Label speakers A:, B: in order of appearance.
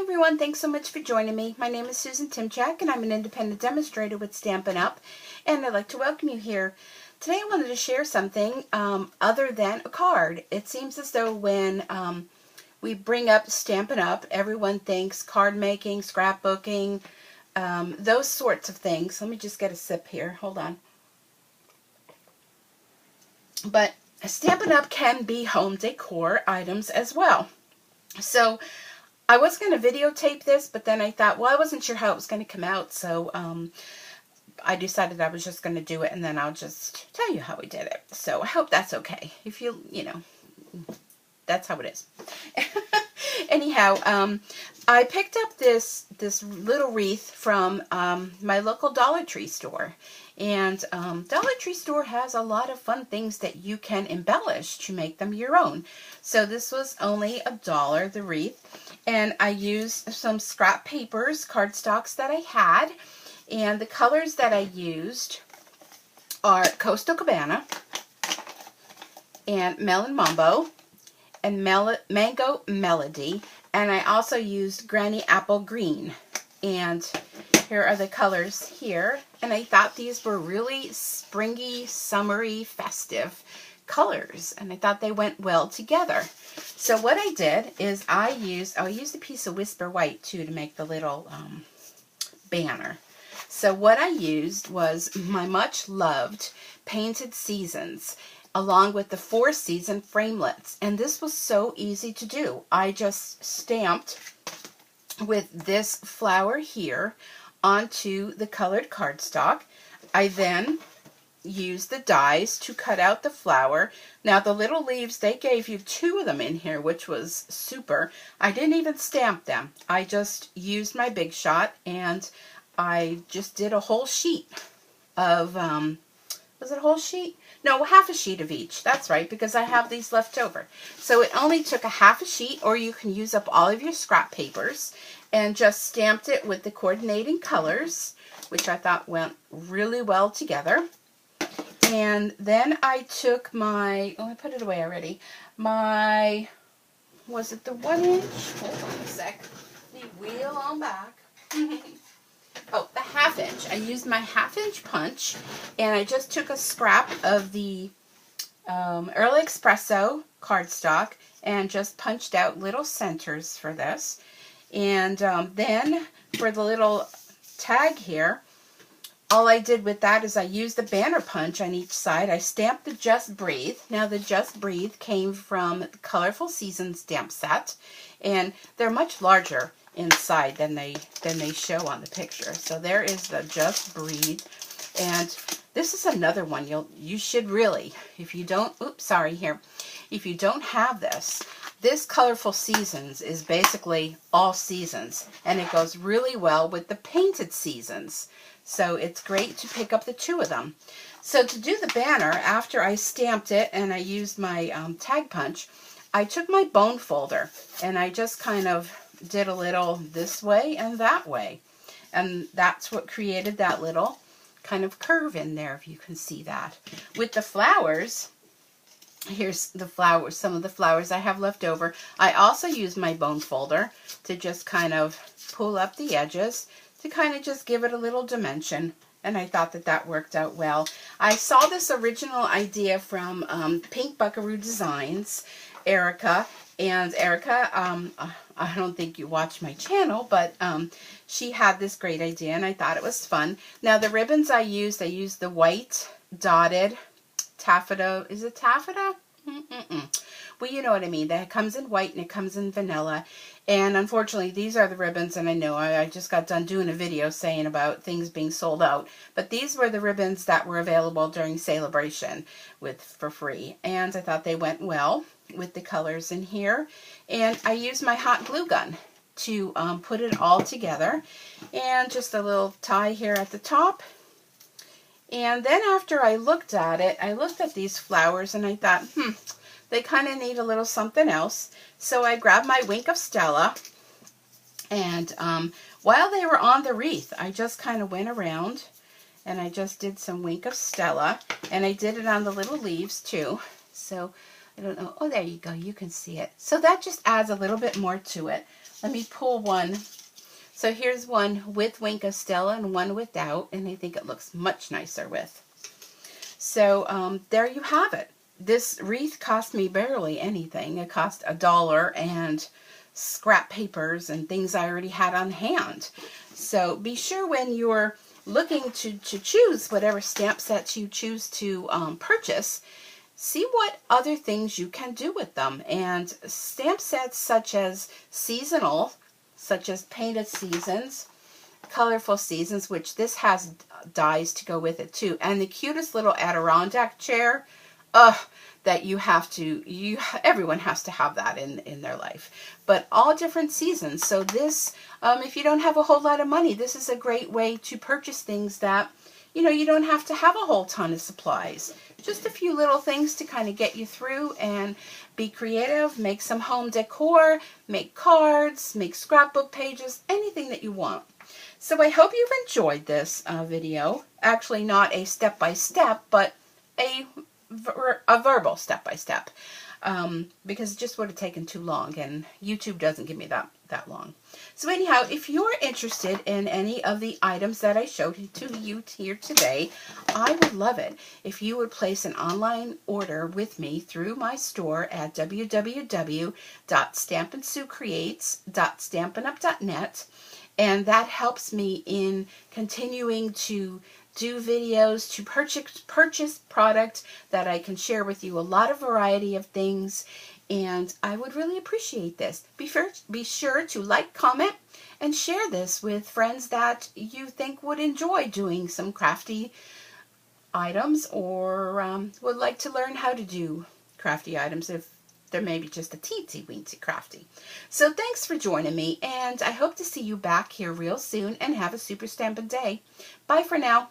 A: everyone, thanks so much for joining me. My name is Susan Timchak and I'm an independent demonstrator with Stampin' Up! And I'd like to welcome you here. Today I wanted to share something other than a card. It seems as though when we bring up Stampin' Up! Everyone thinks card making, scrapbooking, those sorts of things. Let me just get a sip here. Hold on. But Stampin' Up! Can be home decor items as well. So I was going to videotape this, but then I thought, well, I wasn't sure how it was going to come out, so I decided I was just going to do it, and then I'll just tell you how we did it. So I hope that's okay. If you know, that's how it is. Anyhow, I picked up this little wreath from my local Dollar Tree store. And Dollar Tree store has a lot of fun things that you can embellish to make them your own. So this was only $1, the wreath. And I used some scrap papers, cardstocks that I had. And the colors that I used are Coastal Cabana and Melon Mambo and Mango Melody. And I also used Granny Apple Green. And here are the colors here. And I thought these were really springy, summery, festive colors. And I thought they went well together. So what I did is I used a piece of Whisper White too to make the little banner. So what I used was my much loved Painted Seasons along with the 4 season framelits. And this was so easy to do. I just stamped with this flower here onto the colored cardstock. I then used the dies to cut out the flower. Now the little leaves, they gave you 2 of them in here, which was super. I didn't even stamp them. I just used my Big Shot and I just did a whole sheet of, was it a whole sheet? No, half a sheet of each. That's right, because I have these left over. So it only took a half a sheet, or you can use up all of your scrap papers, and just stamped it with the coordinating colors, which I thought went really well together. And then I took my, I put it away already, my, was it the 1 inch? Hold on a sec. Let me wheel on back. Oh, the 1/2 inch. I used my 1/2 inch punch, and I just took a scrap of the Early Espresso cardstock and just punched out little centers for this. And then for the little tag here, all I did with that is I used the banner punch on each side. I stamped the Just Breathe. Now the Just Breathe came from the Colorful Seasons stamp set, and they're much larger inside than they show on the picture. So there is the Just Breathe. And this is another one you should really, if you don't, oops, sorry here. If you don't have this Colorful Seasons is basically all seasons, and it goes really well with the Painted Seasons. So it's great to pick up the 2 of them. So to do the banner, after I stamped it and I used my tag punch, I took my bone folder and I just kind of did a little this way and that way. And that's what created that little kind of curve in there, if you can see that. With the flowers, here's the flowers, some of the flowers I have left over. I also used my bone folder to just kind of pull up the edges to kind of just give it a little dimension. And I thought that worked out well. I saw this original idea from Pink Buckaroo Designs, Erica. And Erica, I don't think you watch my channel, but she had this great idea and I thought it was fun. Now the ribbons I used the white dotted taffeta. Is it taffeta? Well, you know what I mean. That comes in white and it comes in vanilla. And unfortunately, these are the ribbons, and I know I just got done doing a video saying about things being sold out. But these were the ribbons that were available during Sale-A-Bration for free. And I thought they went well with the colors in here. And I used my hot glue gun to put it all together. And just a little tie here at the top. And then after I looked at it, I looked at these flowers and I thought, they kind of need a little something else. So I grabbed my Wink of Stella, and while they were on the wreath, I just kind of went around and I just did some Wink of Stella, and I did it on the little leaves too. So I don't know. Oh, there you go. You can see it. So that just adds a little bit more to it. Let me pull one. So here's one with Wink of Stella and one without, and I think it looks much nicer with. So there you have it. This wreath cost me barely anything. It cost $1 and scrap papers and things I already had on hand. So be sure when you're looking to choose whatever stamp sets you choose to purchase, see what other things you can do with them. And stamp sets such as seasonal, such as painted seasons, colorful seasons, which this has dies to go with it too, and the cutest little Adirondack chair, that everyone has to have that in their life. But all different seasons. So this, if you don't have a whole lot of money, this is a great way to purchase things that, you don't have to have a whole ton of supplies. Just a few little things to kind of get you through and be creative, make some home decor, make cards, make scrapbook pages, anything that you want. So I hope you've enjoyed this video. Actually, not a step-by-step, but a verbal step-by-step. Because it just would have taken too long, and YouTube doesn't give me that long. So anyhow, if you're interested in any of the items that I showed to you here today, I would love it if you would place an online order with me through my store at www.stampinsuecreates.stampinup.net, and that helps me in continuing to do videos, to purchase product that I can share with you, a lot of variety of things, and I would really appreciate this. Be sure to like, comment, and share this with friends that you think would enjoy doing some crafty items, or would like to learn how to do crafty items if they're maybe just a teensy-weensy crafty. So thanks for joining me, and I hope to see you back here real soon, and have a super Stampin' day. Bye for now.